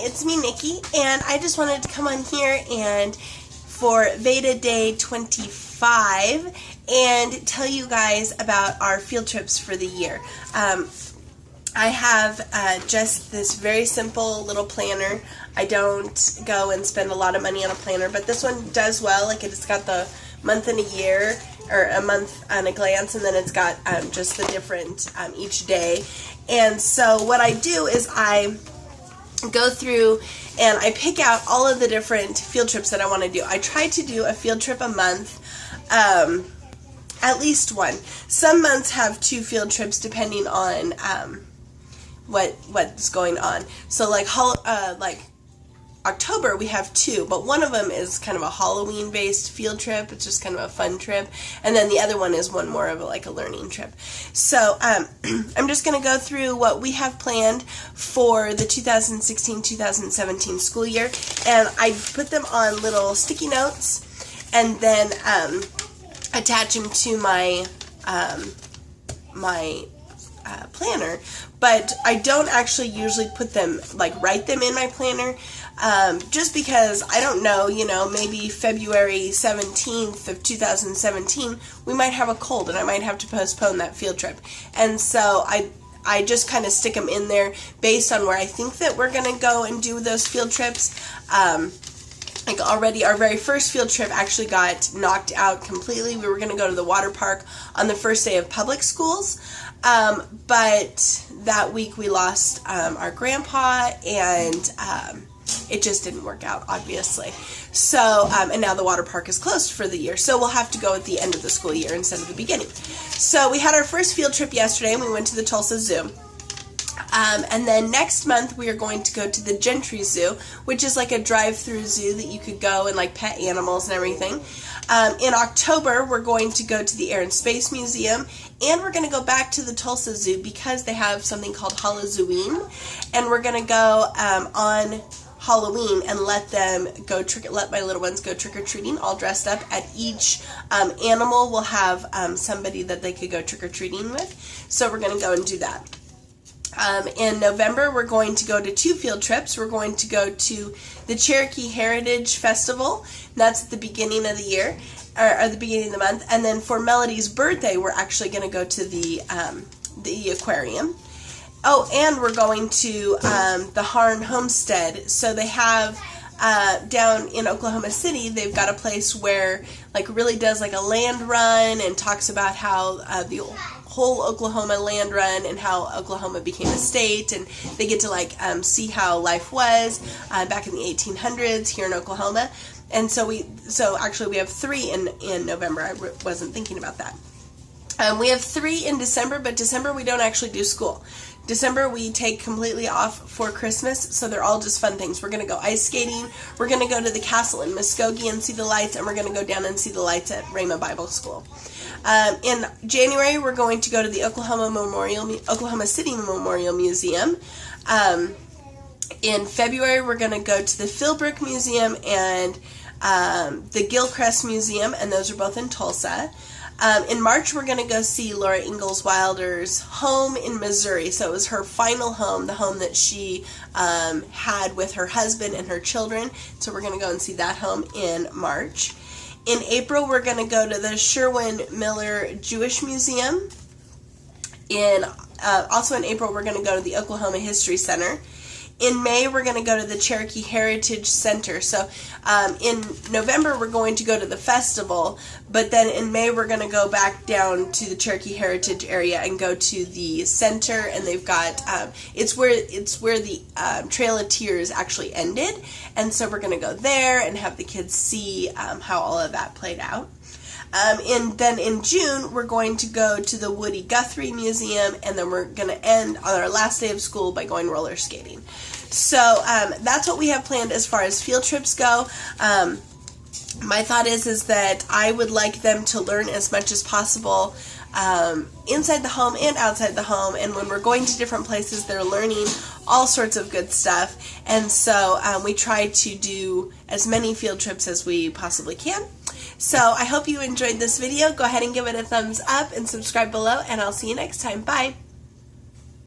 it's me, Nikki, and I just wanted to come on here and for VEDA Day 25 and tell you guys about our field trips for the year. I have just this very simple little planner. I don't go and spend a lot of money on a planner, but this one does well. Like, it's got the month and a year, or a month on a glance, and then it's got just the different each day. And so what I do is I go through and I pick out all of the different field trips that I want to do. I try to do a field trip a month, at least one. Some months have 2 field trips depending on what's going on. So like October we have 2, but one of them is kind of a Halloween based field trip. It's just kind of a fun trip, and then the other one is one more of a learning trip. So I'm just going to go through what we have planned for the 2016-2017 school year, and I put them on little sticky notes and then attach them to my planner, but I don't actually usually put them, write them in my planner, just because I don't know, maybe February 17th of 2017, we might have a cold and I might have to postpone that field trip. And so I just kind of stick them in there based on where I think that we're going to go and do those field trips. Already our very first field trip actually got knocked out completely. We were going to go to the water park on the first day of public schools, but that week we lost our grandpa, and it just didn't work out, obviously. So, and now the water park is closed for the year, so we'll have to go at the end of the school year instead of the beginning. So we had our first field trip yesterday, and we went to the Tulsa Zoo. And then next month we are going to go to the Gentry Zoo, which is like a drive-through zoo that you could go and pet animals and everything. In October we're going to go to the Air and Space Museum, and we're going to go back to the Tulsa Zoo because they have something called Halloween, and we're going to go on Halloween and let my little ones go trick-or-treating all dressed up. At each animal will have somebody that they could go trick-or-treating with, so we're going to go and do that. In November, we're going to go to 2 field trips. We're going to go to the Cherokee Heritage Festival. That's at the beginning of the year, or the beginning of the month. And then for Melody's birthday, we're actually going to go to the aquarium. Oh, and we're going to the Harn Homestead. So they have down in Oklahoma City, they've got a place where really does a land run and talks about how the whole Oklahoma land run and how Oklahoma became a state, and they get to see how life was back in the 1800s here in Oklahoma. And so actually we have 3 in November. I wasn't thinking about that. We have 3 in December, but December we don't actually do school. December we take completely off for Christmas, so they're all just fun things. We're going to go ice skating, we're going to go to the castle in Muskogee and see the lights, and we're going to go down and see the lights at Rhema Bible School. In January we're going to go to the Oklahoma City Memorial Museum. In February we're going to go to the Philbrook Museum and the Gilchrist Museum, and those are both in Tulsa. In March, we're going to go see Laura Ingalls Wilder's home in Missouri. So it was her final home, the home that she had with her husband and her children. So we're going to go and see that home in March. In April, we're going to go to the Sherwin-Miller Jewish Museum. Also in April, we're going to go to the Oklahoma History Center. In May, we're going to go to the Cherokee Heritage Center. So in November, we're going to go to the festival, but then in May, we're going to go back down to the Cherokee Heritage area and go to the center, and they've got, it's where the Trail of Tears actually ended, and so we're going to go there and have the kids see how all of that played out. Then in June, we're going to go to the Woody Guthrie Museum, and then we're going to end on our last day of school by going roller skating. So that's what we have planned as far as field trips go. My thought is that I would like them to learn as much as possible inside the home and outside the home, and when we're going to different places, they're learning all sorts of good stuff, and so we try to do as many field trips as we possibly can. So I hope you enjoyed this video. Go ahead and give it a thumbs up and subscribe below, and I'll see you next time. Bye!